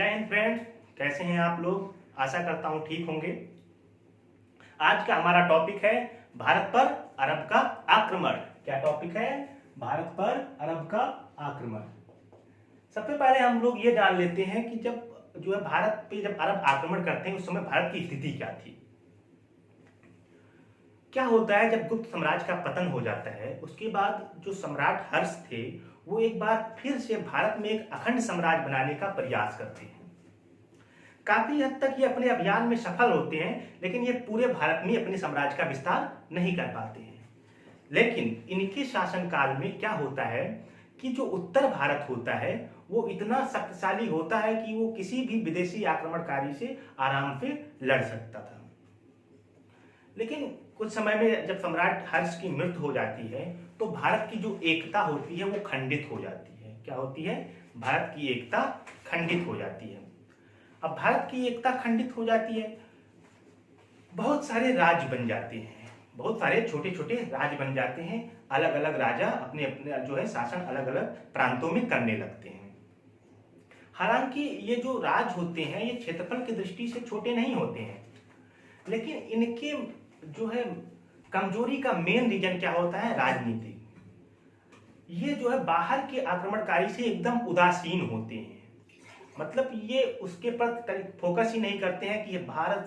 जय हिंद फ्रेंड्स, कैसे हैं आप लोग। आशा करता हूं ठीक होंगे। आज का हमारा टॉपिक है भारत पर अरब का आक्रमण। क्या टॉपिक है? भारत पर अरब का आक्रमण। सबसे पहले हम लोग ये जान लेते हैं कि जब जो है भारत पे जब अरब आक्रमण करते हैं उस समय भारत की स्थिति क्या थी। क्या होता है, जब गुप्त साम्राज्य का पतन हो जाता है उसके बाद जो सम्राट हर्ष थे वो एक बार फिर से भारत में एक अखंड साम्राज्य बनाने का प्रयास करते हैं। काफी हद तक ये अपने अभियान में सफल होते हैं, लेकिन ये पूरे भारत में अपने साम्राज्य का विस्तार नहीं कर पाते हैं। लेकिन इनके शासनकाल में क्या होता है कि जो उत्तर भारत होता है वो इतना शक्तिशाली होता है कि वो किसी भी विदेशी आक्रमणकारी से आराम से लड़ सकता था। लेकिन कुछ समय में जब सम्राट हर्ष की मृत्यु हो जाती है तो भारत की जो एकता होती है वो खंडित हो जाती है। क्या होती है? भारत की एकता खंडित हो जाती है। अब भारत की एकता खंडित हो जाती है, बहुत सारे राज्य बन जाते हैं, बहुत सारे छोटे छोटे राज्य बन जाते हैं। अलग अलग राजा अपने अपने जो है शासन अलग अलग प्रांतों में करने लगते हैं। हालांकि ये जो राज होते हैं ये क्षेत्रफल की दृष्टि से छोटे नहीं होते हैं, लेकिन इनके जो है कमजोरी का मेन रीजन क्या होता है? राजनीति। ये जो है बाहर के आक्रमणकारी से एकदम उदासीन होते हैं। मतलब ये उसके पर फोकस ही नहीं करते हैं कि ये भारत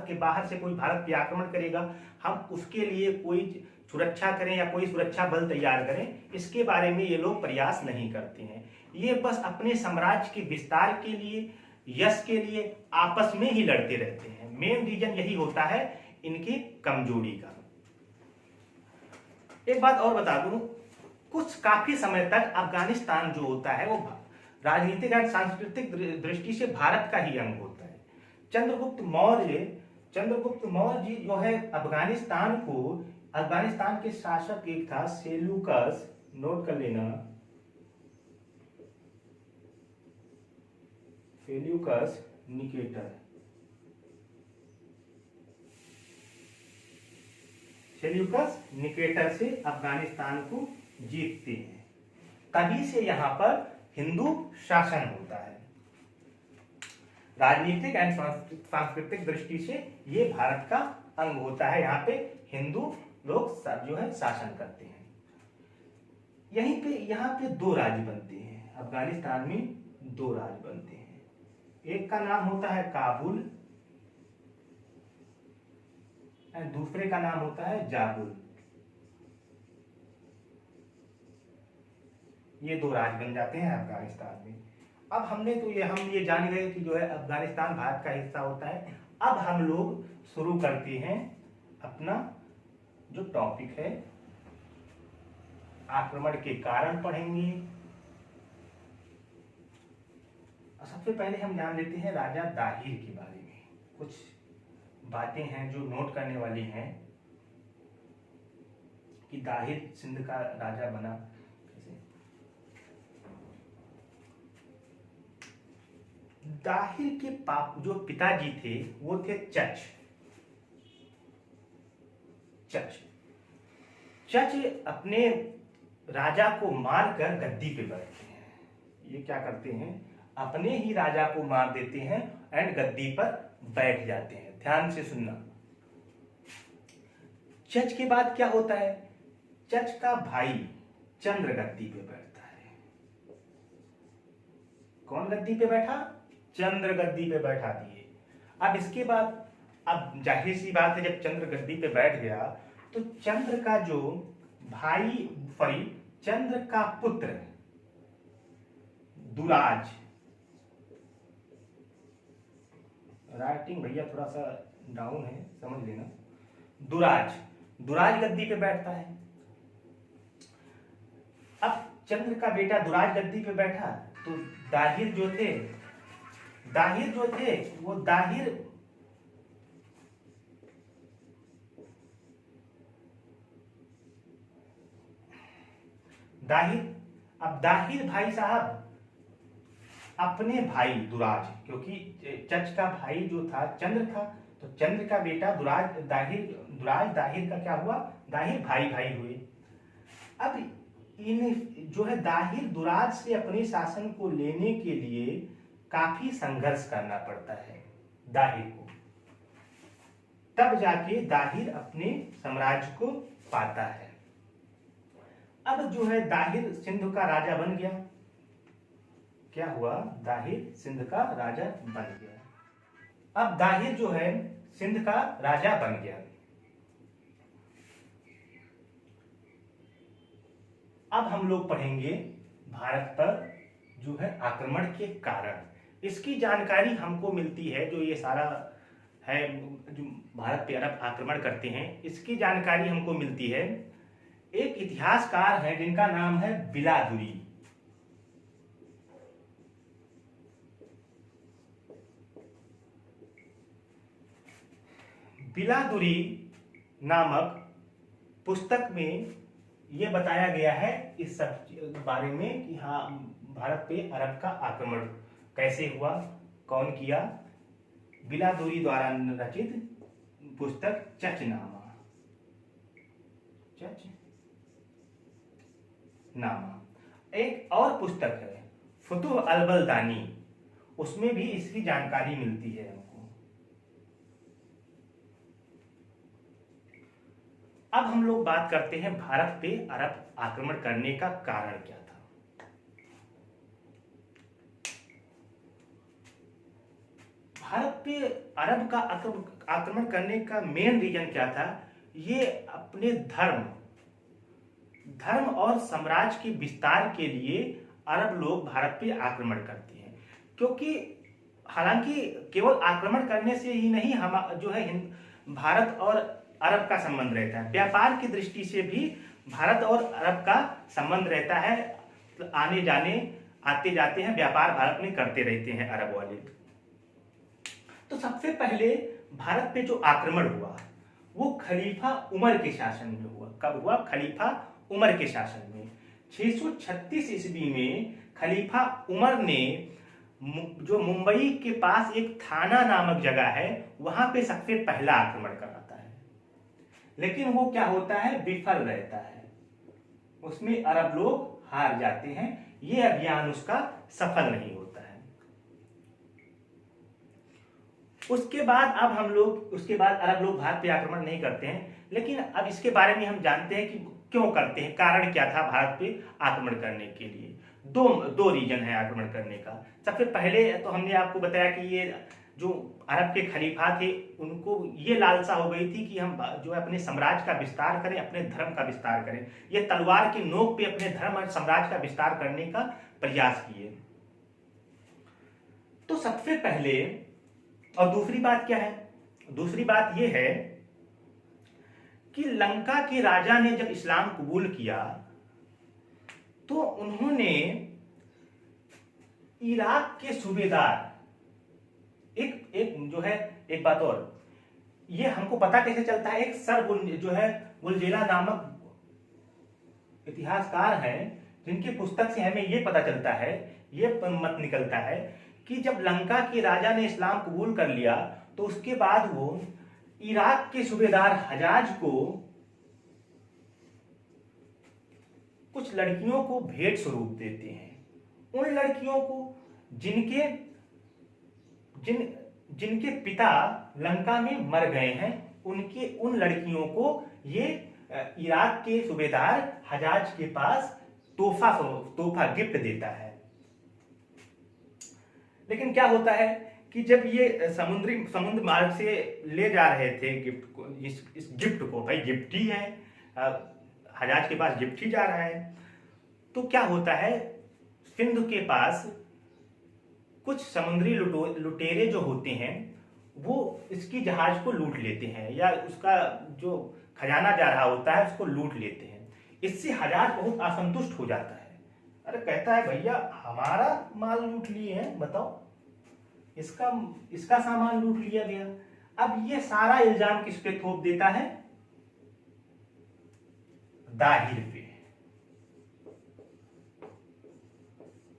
के बाहर से कोई भारत पे आक्रमण करेगा, हम उसके लिए कोई सुरक्षा करें या कोई सुरक्षा बल तैयार करें, इसके बारे में ये लोग प्रयास नहीं करते हैं। ये बस अपने साम्राज्य के विस्तार के लिए, यश के लिए आपस में ही लड़ते रहते हैं। मेन रीजन यही होता है इनकी कमजोरी का। एक बात और बता दूं, कुछ काफी समय तक अफगानिस्तान जो होता है वो राजनीतिक और सांस्कृतिक दृष्टि से भारत का ही अंग होता है। चंद्रगुप्त मौर्य जी जो है अफगानिस्तान के शासक एक था सेल्यूकस, नोट कर लेना, सेल्यूकस निकेटर। सेल्यूकस निकेटर से अफगानिस्तान को जीतते हैं। तभी से यहां पर हिंदू शासन होता है। राजनीतिक एवं सांस्कृतिक दृष्टि से ये भारत का अंग होता है। यहाँ पे हिंदू लोग जो है शासन करते हैं। यहाँ पे दो राज्य बनते हैं। अफगानिस्तान में दो राज्य बनते हैं। एक का नाम होता है काबुल और दूसरे का नाम होता है जाबुल। ये दो राज्य बन जाते हैं अफगानिस्तान में। अब हम ये जान गए कि जो है अफगानिस्तान भारत का हिस्सा होता है। अब हम लोग शुरू करते हैं अपना जो टॉपिक है, आक्रमण के कारण पढ़ेंगे। सबसे पहले हम जान लेते हैं राजा दाहिर के बारे में। कुछ बातें हैं जो नोट करने वाली हैं कि दाहिर सिंध का राजा बना। दाहिर के जो पिताजी थे वो थे चच अपने राजा को मारकर गद्दी पे बैठते हैं। ये क्या करते हैं? अपने ही राजा को मार देते हैं एंड गद्दी पर बैठ जाते हैं। ध्यान से सुनना। चच के बाद क्या होता है? चच का भाई चंद्र गद्दी पे बैठता है। कौन गद्दी पे बैठा? चंद्र गद्दी पे बैठा दिए। अब इसके बाद अब जाहिर सी बात है, जब चंद्र गद्दी पे बैठ गया तो चंद्र का जो चंद्र का पुत्र दुराज, राइटिंग भैया थोड़ा सा डाउन है, समझ लेना। दुराज गद्दी पे बैठता है। अब चंद्र का बेटा दुराज गद्दी पे बैठा तो दाहिर जो थे वो दाहिर भाई साहब अपने भाई दुराज, क्योंकि चच का भाई जो था चंद्र था, तो चंद्र का बेटा दुराज दाहिर का क्या हुआ? दाहिर भाई हुए। अब इन जो है दाहिर दुराज से अपने शासन को लेने के लिए काफी संघर्ष करना पड़ता है दाहिर को, तब जाके दाहिर अपने साम्राज्य को पाता है। अब जो है दाहिर सिंध का राजा बन गया। क्या हुआ? दाहिर सिंध का राजा बन गया। अब दाहिर जो है सिंध का राजा बन गया। अब हम लोग पढ़ेंगे भारत पर जो है आक्रमण के कारण। इसकी जानकारी हमको मिलती है, जो ये सारा है जो भारत पे अरब आक्रमण करते हैं, इसकी जानकारी हमको मिलती है। एक इतिहासकार है जिनका नाम है बिलादुरी। बिलादुरी नामक पुस्तक में यह बताया गया है इस सब बारे में कि हाँ, भारत पे अरब का आक्रमण कैसे हुआ, कौन किया। बिलादुरी द्वारा रचित पुस्तक चचनामा। एक और पुस्तक है फुतुह अल-बलदानी, उसमें भी इसकी जानकारी मिलती है हमको। अब हम लोग बात करते हैं भारत पे अरब आक्रमण करने का कारण क्या था। भारत पे अरब का आक्रमण करने का मेन रीजन क्या था? ये अपने धर्म और साम्राज्य के विस्तार के लिए अरब लोग भारत पे आक्रमण करते हैं। क्योंकि हालांकि केवल आक्रमण करने से ही नहीं, हम जो है भारत और अरब का संबंध रहता है, व्यापार की दृष्टि से भी भारत और अरब का संबंध रहता है। आने जाने आते जाते हैं, व्यापार भारत में करते रहते हैं अरब वाले। तो सबसे पहले भारत पे जो आक्रमण हुआ वो खलीफा उमर के शासन में हुआ। कब हुआ? खलीफा उमर के शासन में। 636 ईस्वी में खलीफा उमर ने जो मुंबई के पास एक थाना नामक जगह है, वहां पे सबसे पहला आक्रमण कराता है। लेकिन वो क्या होता है? विफल रहता है, उसमें अरब लोग हार जाते हैं। ये अभियान उसका सफल नहीं होता है। उसके बाद अरब लोग भारत पे आक्रमण नहीं करते हैं। लेकिन अब इसके बारे में हम जानते हैं कि क्यों करते हैं, कारण क्या था भारत पे आक्रमण करने के लिए। दो रीजन है आक्रमण करने का। सबसे पहले तो हमने आपको बताया कि ये जो अरब के खलीफा थे, उनको ये लालसा हो गई थी कि हम जो है अपने साम्राज्य का विस्तार करें, अपने धर्म का विस्तार करें। ये तलवार की नोक पे अपने धर्म और साम्राज्य का विस्तार करने का प्रयास किए। तो सबसे पहले, और दूसरी बात क्या है? दूसरी बात यह है कि लंका के राजा ने जब इस्लाम कबूल किया तो उन्होंने इराक के सूबेदार, एक जो है, एक बात और, ये हमको पता कैसे चलता है, एक सर जो है बुलजेला नामक इतिहासकार हैं, जिनकी पुस्तक से हमें ये पता चलता है, ये मत निकलता है कि जब लंका के राजा ने इस्लाम कबूल कर लिया तो उसके बाद वो इराक के सूबेदार हजाज को कुछ लड़कियों को भेंट स्वरूप देते हैं। उन लड़कियों को जिनके पिता लंका में मर गए हैं, उन लड़कियों को ये इराक के सूबेदार हजाज के पास तोहफा गिफ्ट देता है। लेकिन क्या होता है कि जब ये समुद्र मार्ग से ले जा रहे थे गिफ्ट को, इस गिफ्ट को, भाई गिफ्ट ही है, हजाज के पास गिफ्ट ही जा रहा है, तो क्या होता है, सिंध के पास कुछ समुद्री लुटेरे जो होते हैं वो इसकी जहाज को लूट लेते हैं, या उसका जो खजाना जा रहा होता है उसको लूट लेते हैं। इससे हजाज बहुत असंतुष्ट हो जाता है। अरे कहता है, भैया हमारा माल लूट लिए हैं, बताओ, इसका सामान लूट लिया गया। अब ये सारा इल्जाम किस पे थोप देता है? दाहिर पे।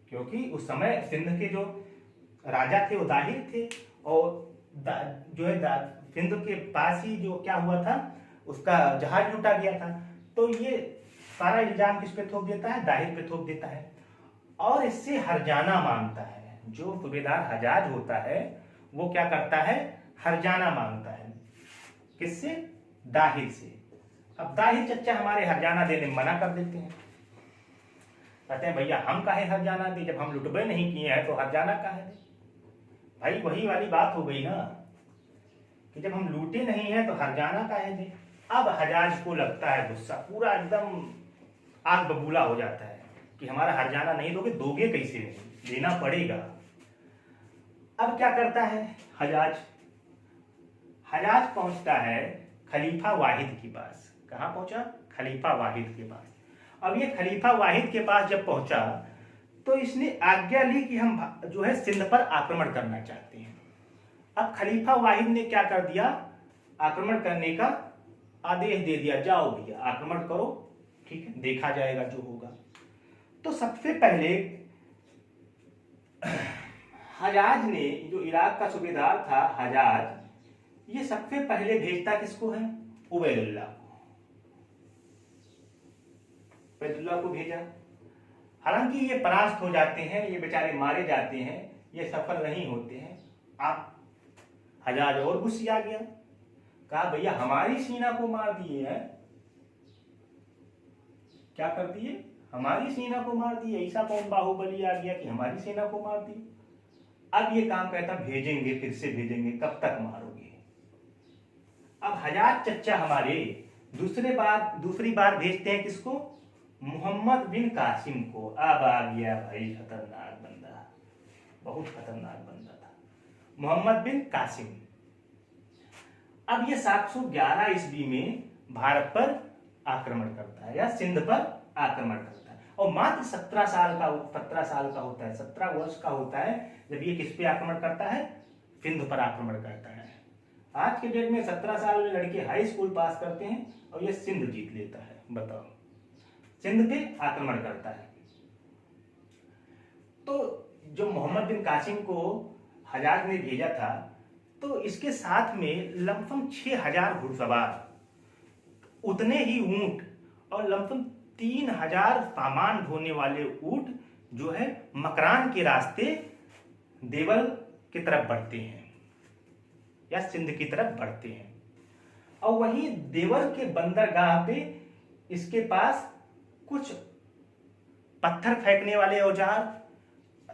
क्योंकि उस समय सिंध के जो राजा थे वो दाहिर थे, और जो है सिंध के पास ही जो क्या हुआ था, उसका जहाज लूटा गया था। तो ये सारा इल्जाम किस पे थोप देता है? दाहिर पे थोप देता है। और इससे हरजाना मांगता है। जो सूबेदार हजाज होता है वो क्या करता है, हरजाना मांगता है। किससे? दाहिर से। अब दाहिर चच्चा हमारे हरजाना देने में मना कर देते हैं, कहते हैं भैया हम काहे हरजाना दे, जब हम लुटबे नहीं किए हैं तो हरजाना काहे दे। भाई वही वाली बात हो गई ना कि जब हम लूटे नहीं है तो हरजाना काहे दे। अब हजाज को लगता है गुस्सा, पूरा एकदम आग बबूला हो जाता है कि हमारा हरजाना नहीं दोगे, दोगे कैसे नहीं, देना पड़ेगा। अब क्या करता है हजाज, हजाज पहुंचता है खलीफा वाहिद के पास। कहां पहुंचा? खलीफा वाहिद के पास। अब ये खलीफा वाहिद के पास जब पहुंचा तो इसने आज्ञा ली कि हम जो है सिंध पर आक्रमण करना चाहते हैं। अब खलीफा वाहिद ने क्या कर दिया, आक्रमण करने का आदेश दे दिया, जाओ भैया आक्रमण करो, ठीक है देखा जाएगा जो होगा। तो सबसे पहले हजाज ने, जो इराक का सूबेदार था हजाज, ये सबसे पहले भेजता किसको है? उबैदुल्लाह को। उबैदुल्लाह को भेजा। हालांकि ये परास्त हो जाते हैं, ये बेचारे मारे जाते हैं, ये सफल नहीं होते हैं। आप हजाज और गुस्सिया गया, कहा भैया हमारी सेना को मार दिए हैं, क्या कर दिए, हमारी सेना को मार दिए, ऐसा कौन बाहुबली आ गया कि हमारी सेना को मार दी। अब ये काम कहता भेजेंगे, फिर से भेजेंगे, कब तक मारोगे। अब हजाज चच्चा हमारे दूसरी बार भेजते हैं किसको? मोहम्मद बिन कासिम को। अब आ गया भाई खतरनाक बंदा, बहुत खतरनाक बंदा था मोहम्मद बिन कासिम। अब ये 711 ईस्वी में भारत पर आक्रमण करता है या सिंध पर आक्रमण करता है, और मात्र 17 साल का होता है, 17 वर्ष का होता है जब ये किस पे आक्रमण करता है? सिंध पर आक्रमण करता है। आज के डेट में 17 साल में लड़के हाई स्कूल पास करते हैं और ये सिंध जीत लेता है। बताओ, सिंध पे आक्रमण करता है। तो जो मोहम्मद बिन कासिम को हजाज ने भेजा था, तो इसके साथ में लमसम 6000 घुड़सवार, उतने ही ऊंट और लमसम 3000 सामान ढोने वाले ऊंट जो है मकरान के रास्ते देवल की तरफ बढ़ते हैं या सिंध की तरफ बढ़ते हैं। और वहीं देवल के बंदरगाह पे इसके पास कुछ पत्थर फेंकने वाले औजार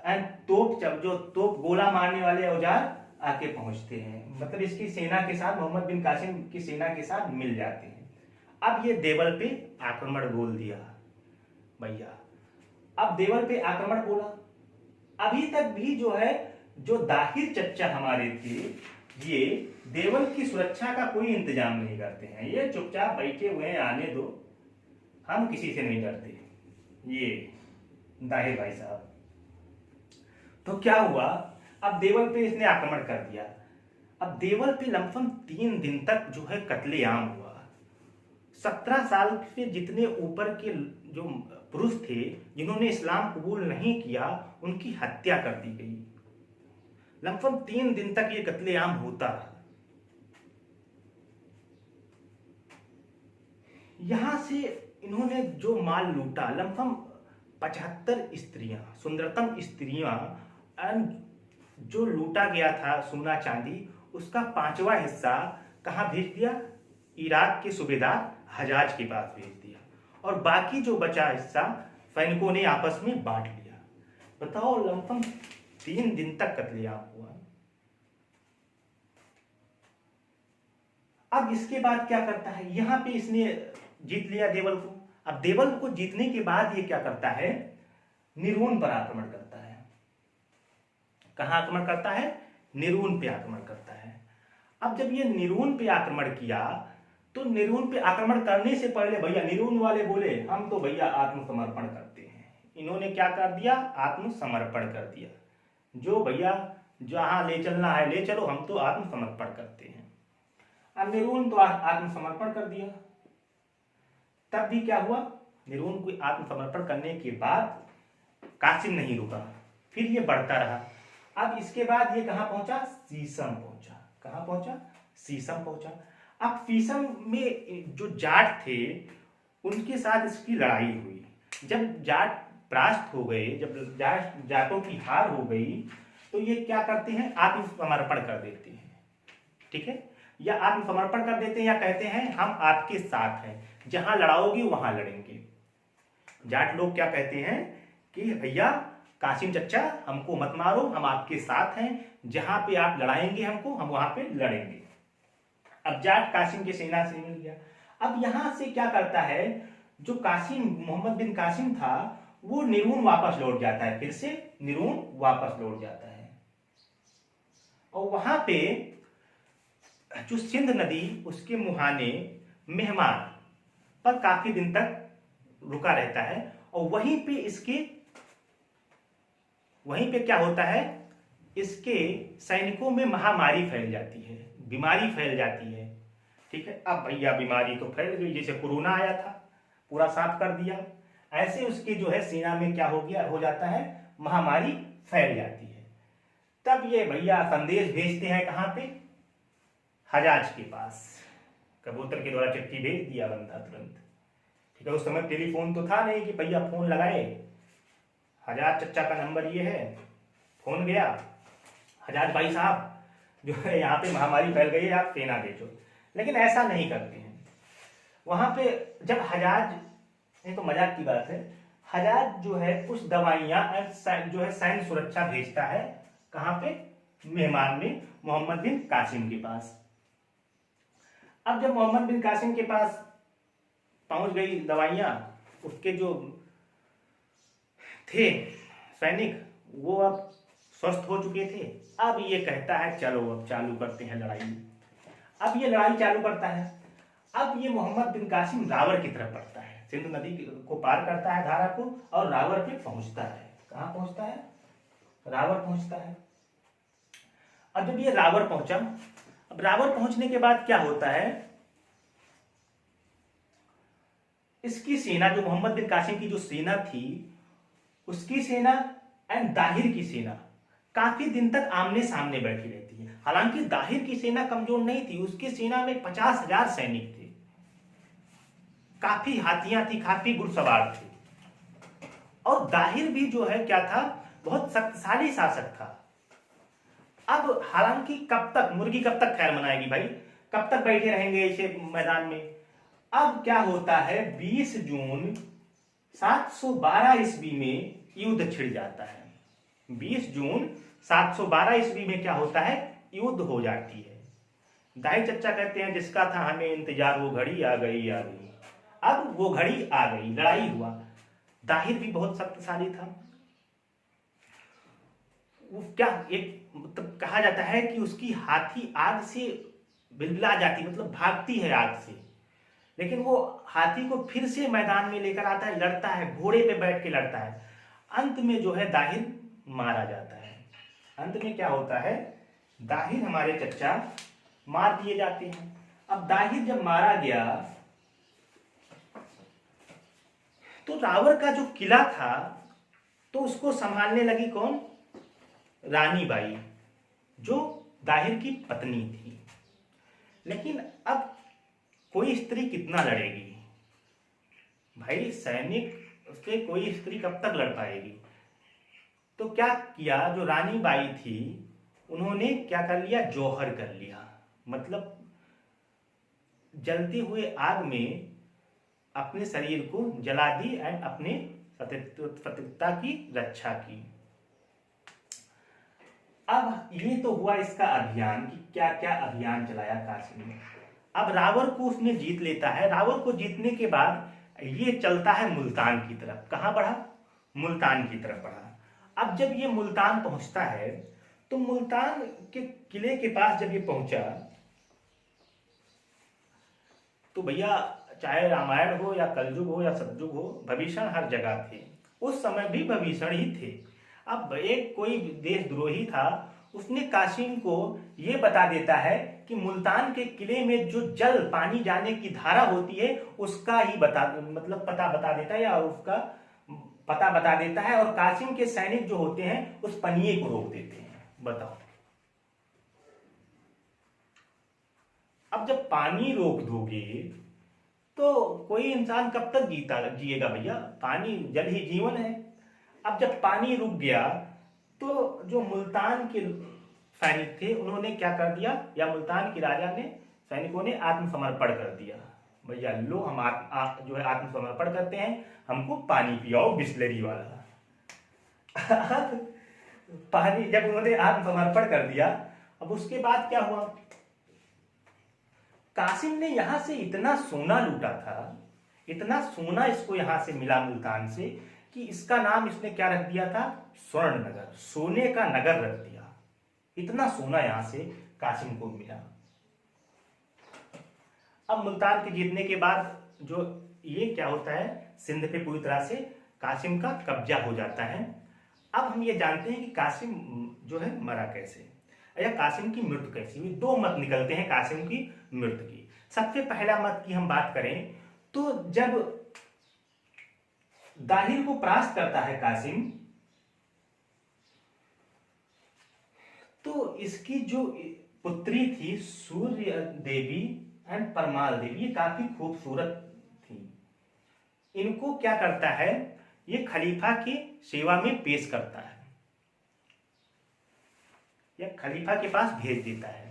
एंड तोप गोला मारने वाले औजार आके पहुंचते हैं, मतलब इसकी सेना के साथ, मोहम्मद बिन कासिम की सेना के साथ मिल जाते हैं। अब ये देवल पे आक्रमण बोल दिया भैया, अब देवल पे आक्रमण बोला। अभी तक भी जो है, जो दाहिर चच्चा हमारे थे, ये देवल की सुरक्षा का कोई इंतजाम नहीं करते हैं, ये चुपचाप बैठे हुए हैं, आने दो, हम किसी से नहीं डरते, ये दाहिर भाई साहब। तो क्या हुआ, अब देवल पे इसने आक्रमण कर दिया। अब देवल पे लमसम 3 दिन तक जो है कत्लेआम हुआ। 17 साल से जितने ऊपर के जो पुरुष थे जिन्होंने इस्लाम कबूल नहीं किया, उनकी हत्या कर दी गई। लमसम 3 दिन तक ये कत्लेआम होता रहा। यहां से इन्होंने जो माल लूटा, लमसम 75 स्त्रियां, सुंदरतम स्त्रियां, जो लूटा गया था सोना चांदी, उसका 5वां हिस्सा कहां भेज दिया? इराक के सूबेदार हजाज के पास भेज दिया, और बाकी जो बचा हिस्सा सैनिकों ने आपस में बांट लिया। बताओ, लमसम 3 दिन तक कत्लेआम हुआ। अब इसके बाद क्या करता है, यहां पे इसने जीत लिया देवल को। अब देवल को जीतने के बाद ये क्या करता है? निरून पर आक्रमण करता है। कहां आक्रमण करता है? निरून पे आक्रमण करता है। अब जब ये निरून पे आक्रमण किया, तो निरून पे आक्रमण करने से पहले भैया निरून वाले बोले हम तो भैया आत्मसमर्पण करते हैं। इन्होंने क्या कर दिया? आत्मसमर्पण कर दिया। जो भैया जहां ले चलना है ले चलो, हम तो आत्मसमर्पण करते हैं। अब निरून तो आत्मसमर्पण कर दिया। तब भी क्या हुआ? निरून को आत्मसमर्पण करने के बाद कासिम नहीं रुका, फिर ये बढ़ता रहा। अब इसके बाद ये कहां पहुंचा? सीसम पहुंचा। कहां पहुंचा? सीसम पहुंचा। अब सीसम में जो जाट थे उनके साथ इसकी लड़ाई हुई। जब जाट परास्त हो गए, जब जाटों की हार हो गई, तो ये क्या करते हैं, आत्मसमर्पण कर देते हैं। ठीक है, या आत्मसमर्पण कर देते हैं, या कहते हैं हम आपके साथ हैं, जहां लड़ाओगे वहां लड़ेंगे। जाट लोग क्या कहते हैं कि भैया कासिम चच्चा हमको मत मारो, हम आपके साथ हैं, जहां पे आप लड़ाएंगे हमको, हम वहां पे लड़ेंगे। अब जाट कासिम की सेना से मिल गया। अब यहां से क्या करता है, जो कासिम मोहम्मद बिन कासिम था वो निरून वापस लौट जाता है, फिर से निरून वापस लौट जाता है। और वहां पे जो सिंध नदी उसके मुहाने मेहमान पर काफी दिन तक रुका रहता है। और वहीं पे क्या होता है, इसके सैनिकों में महामारी फैल जाती है, बीमारी फैल जाती है। ठीक है, अब भैया बीमारी तो फैल गई, जैसे कोरोना आया था पूरा साफ कर दिया, ऐसे उसकी जो है सेना में क्या हो जाता है, महामारी फैल जाती है। तब ये भैया संदेश भेजते हैं कहां पे, हजाज के पास, कबूतर के द्वारा चिट्ठी भेज दिया बंदा तुरंत। ठीक है, उस समय टेलीफोन तो था नहीं कि भैया फोन लगाए, हजाज चच्चा का नंबर ये है, फोन गया, हजाज भाई साहब जो है यहाँ पे महामारी फैल गई है, आप सेना भेजो। लेकिन ऐसा नहीं करते हैं। वहां पे जब हजाज, ये तो मजाक की बात है, हजाज जो है कुछ दवाइयां जो है सैन्य सुरक्षा भेजता है, कहां पे, मेहमान में मोहम्मद बिन कासिम के पास। अब जब मोहम्मद बिन कासिम के पास पहुंच गई दवाइयां, उसके जो थे सैनिक वो अब स्वस्थ हो चुके थे। अब ये कहता है चलो अब चालू करते हैं लड़ाई। अब ये लड़ाई चालू करता है। अब ये मोहम्मद बिन कासिम रावर की तरफ बढ़ता है, सिंधु नदी को पार करता है धारा को, और रावर पे पहुंचता है। कहां पहुंचता है, रावर पहुंचता है। अब जब ये रावर पहुंचा, अब रावर पहुंचने के बाद क्या होता है, इसकी सेना, जो मोहम्मद बिन कासिम की जो सेना थी, उसकी सेना एंड दाहिर की सेना काफी दिन तक आमने सामने बैठी रहती है। हालांकि दाहिर की सेना कमजोर नहीं थी, उसकी सेना में 50,000 सैनिक थे, काफी हाथियां थी, काफी घुड़सवार थे। और दाहिर भी जो है क्या था, बहुत शक्तिशाली शासक था। अब हालांकि कब तक मुर्गी कब तक खैर मनाएगी भाई, कब तक बैठे रहेंगे ऐसे मैदान में। अब क्या होता है, 20 जून 712 ईस्वी में युद्ध छिड़ जाता है। 20 जून 712 ईस्वी में क्या होता है, युद्ध हो जाती है। दाई चच्चा कहते हैं जिसका था हमें इंतजार, वो घड़ी आ गई आ गई। अब वो घड़ी आ गई, लड़ाई हुआ। दाहिर भी बहुत शक्तिशाली था। वो क्या, एक मतलब कहा जाता है कि उसकी हाथी आग से बिलबिला जाती, मतलब भागती है आग से, लेकिन वो हाथी को फिर से मैदान में लेकर आता है, लड़ता है, घोड़े पे बैठ के लड़ता है। अंत में जो है दाहिर मारा जाता है। अंत में क्या होता है, दाहिर हमारे चच्चा मार दिए जाते हैं। अब दाहिर जब मारा गया तो रावर का जो किला था तो उसको संभालने लगी कौन, रानी बाई, जो दाहिर की पत्नी थी। लेकिन अब कोई स्त्री कितना लड़ेगी भाई, सैनिक से कोई स्त्री कब तक लड़ पाएगी। तो क्या किया, जो रानी बाई थी उन्होंने क्या कर लिया, जौहर कर लिया, मतलब जलते हुए आग में अपने शरीर को जला दी एंड अपने पतिव्रता की रक्षा की। अब ये तो हुआ इसका अभियान कि क्या क्या अभियान चलाया कासिम ने। अब रावर को उसने जीत लेता है। रावर को जीतने के बाद ये चलता है मुल्तान की तरफ। कहां बढ़ा, मुल्तान की तरफ बढ़ा। अब जब ये मुल्तान पहुंचता है तो मुल्तान के किले के पास जब ये पहुंचा तो भैया चाहे रामायण हो या कलयुग हो या सतयुग हो, भविष्य हर जगह थे। उस समय भी भविष्य ही थे। अब एक कोई देशद्रोही था, उसने कासिम को यह बता देता है कि मुल्तान के किले में जो जल पानी जाने की धारा होती है उसका ही पता बता देता है, या उसका पता बता देता है, और कासिम के सैनिक जो होते हैं उस पनिये को रोक देते हैं। बताओ, अब जब पानी रोक दोगे तो कोई इंसान कब तक जिएगा भैया, पानी जल ही जीवन है। अब जब पानी रुक गया तो जो मुल्तान के सैनिक थे उन्होंने क्या कर दिया, या मुल्तान के राजा ने, सैनिकों ने आत्मसमर्पण कर दिया। भैया लो हम जो है आत्मसमर्पण करते हैं, हमको पानी पियाओ बिस्लरी वाला। अब पानी जब उन्होंने आत्मसमर्पण कर दिया, अब उसके बाद क्या हुआ, कासिम ने यहां से इतना सोना लूटा था, इतना सोना इसको यहां से मिला मुल्तान से, कि इसका नाम इसने क्या रख दिया था, स्वर्ण नगर, सोने का नगर रख दिया। इतना सोना यहां से कासिम को मिला। अब मुल्तान के जीतने के बाद जो ये क्या होता है, सिंध पे पूरी तरह से कासिम का कब्जा हो जाता है। अब हम ये जानते हैं कि कासिम जो है मरा कैसे, या कासिम की मृत्यु कैसी हुई। दो मत निकलते हैं कासिम की मृत्यु की। सबसे पहला मत की हम बात करें तो जब दाहिर को परास्त करता है कासिम, तो इसकी जो पुत्री थी सूर्य देवी एंड परमाल देवी, ये काफी खूबसूरत थी। इनको क्या करता है, ये खलीफा की सेवा में पेश करता है, या खलीफा के पास भेज देता है।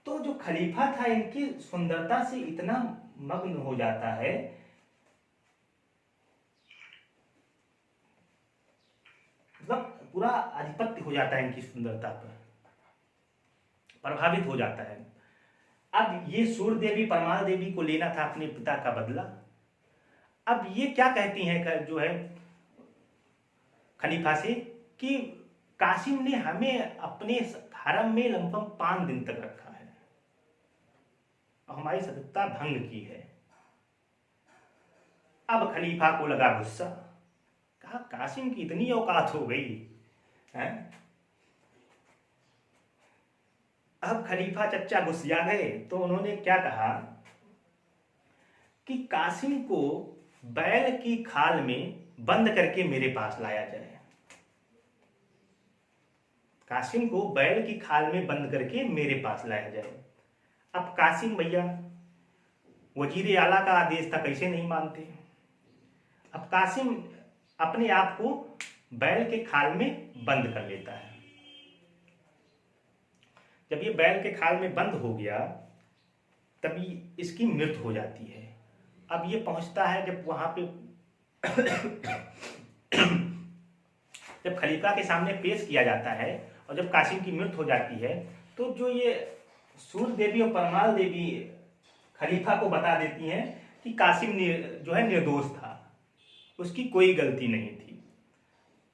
तो जो खलीफा था इनकी सुंदरता से इतना मग्न हो जाता है, मतलब पूरा आधिपत्य हो जाता है इनकी सुंदरता पर, प्रभावित हो जाता है। अब ये सूर्य देवी परमाल देवी को लेना था अपने पिता का बदला। अब ये क्या कहती हैं जो है खलीफा से कि कासिम ने हमें अपने हरम में लगभग 5 दिन तक रखा है और हमारी सतता भंग की है। अब खलीफा को लगा गुस्सा, कहा कासिम की इतनी औकात हो गई है। अब खलीफा चच्चा गुस्सिया गए, तो उन्होंने क्या कहा कि कासिम को बैल की खाल में बंद करके मेरे पास लाया जाए। कासिम को बैल की खाल में बंद करके मेरे पास लाया जाए। अब कासिम भैया वजीर आला का आदेश था, कैसे नहीं मानते। अब कासिम अपने आप को बैल के खाल में बंद कर लेता है। जब ये बैल के खाल में बंद हो गया तभी इसकी मृत्यु हो जाती है। अब ये पहुंचता है जब वहां पे जब खलीफा के सामने पेश किया जाता है और जब कासिम की मृत्यु हो जाती है, तो जो ये सूर्य देवी और परमाल देवी खलीफा को बता देती हैं कि कासिम जो है निर्दोष था, उसकी कोई गलती नहीं थी।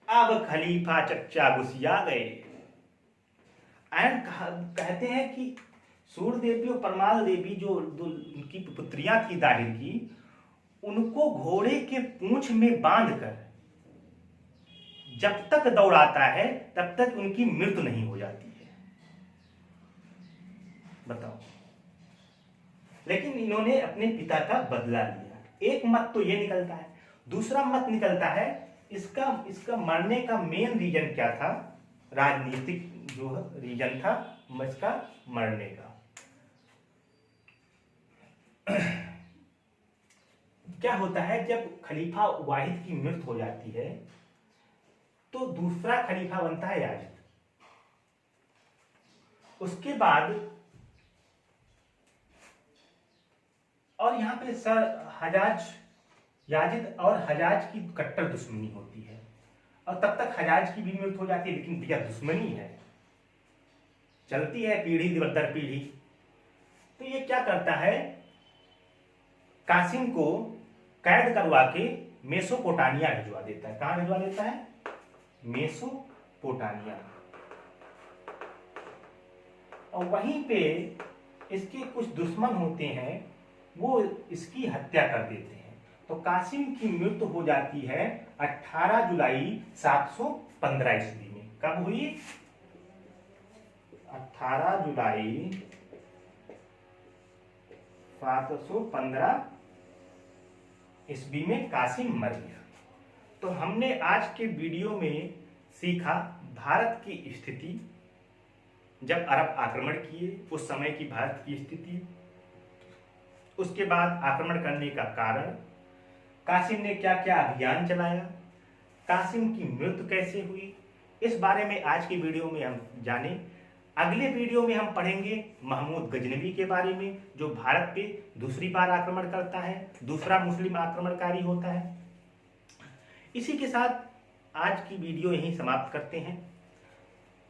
अब खलीफा चच्चा गुस्सिया गए एंड कहते हैं कि सूर्य देवी और परमाल देवी जो उनकी पुत्रियां थी दाहिर की, उनको घोड़े के पूंछ में बांधकर जब तक दौड़ाता है तब तक उनकी मृत्यु नहीं हो जाती है। बताओ, लेकिन इन्होंने अपने पिता का बदला लिया। एक मत तो ये निकलता है। दूसरा मत निकलता है इसका मरने का मेन रीजन क्या था, राजनीतिक जो रीजन था इसका मरने का। क्या होता है, जब खलीफा वाहिद की मृत्यु हो जाती है तो दूसरा खलीफा बनता है याजिद। उसके बाद और यहां पे याजिद और हजाज की कट्टर दुश्मनी होती है, और तब तक हजाज की भी मृत्यु हो जाती है, लेकिन भैया दुश्मनी है, चलती है पीढ़ी दर पीढ़ी। तो ये क्या करता है, कासिम को कैद करवा के मेसोपोटामिया भिजवा देता है। कहां भिजवा देता है, मेसोपोटामिया। और वहीं पे इसके कुछ दुश्मन होते हैं, वो इसकी हत्या कर देते हैं। तो कासिम की मृत्यु हो जाती है 18 जुलाई 715 ईस्वी में। कब हुई, 18 जुलाई 715 ईस्वी में कासिम मर गया। तो हमने आज के वीडियो में सीखा भारत की स्थिति, जब अरब आक्रमण किए उस समय की भारत की स्थिति, उसके बाद आक्रमण करने का कारण, कासिम ने क्या क्या अभियान चलाया, कासिम की मृत्यु कैसे हुई, इस बारे में आज की वीडियो में हम जानें। अगले वीडियो में हम पढ़ेंगे महमूद गजनवी के बारे में, जो भारत पे दूसरी बार आक्रमण करता है, दूसरा मुस्लिम आक्रमणकारी होता है। इसी के साथ आज की वीडियो यहीं समाप्त करते हैं।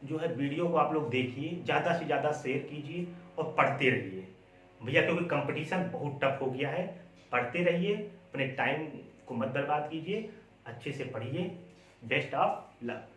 जो है वीडियो को आप लोग देखिए, ज़्यादा से ज़्यादा शेयर कीजिए और पढ़ते रहिए भैया, क्योंकि कंपटीशन बहुत टफ हो गया है। पढ़ते रहिए, अपने टाइम को मत बर्बाद कीजिए, अच्छे से पढ़िए। Best of luck.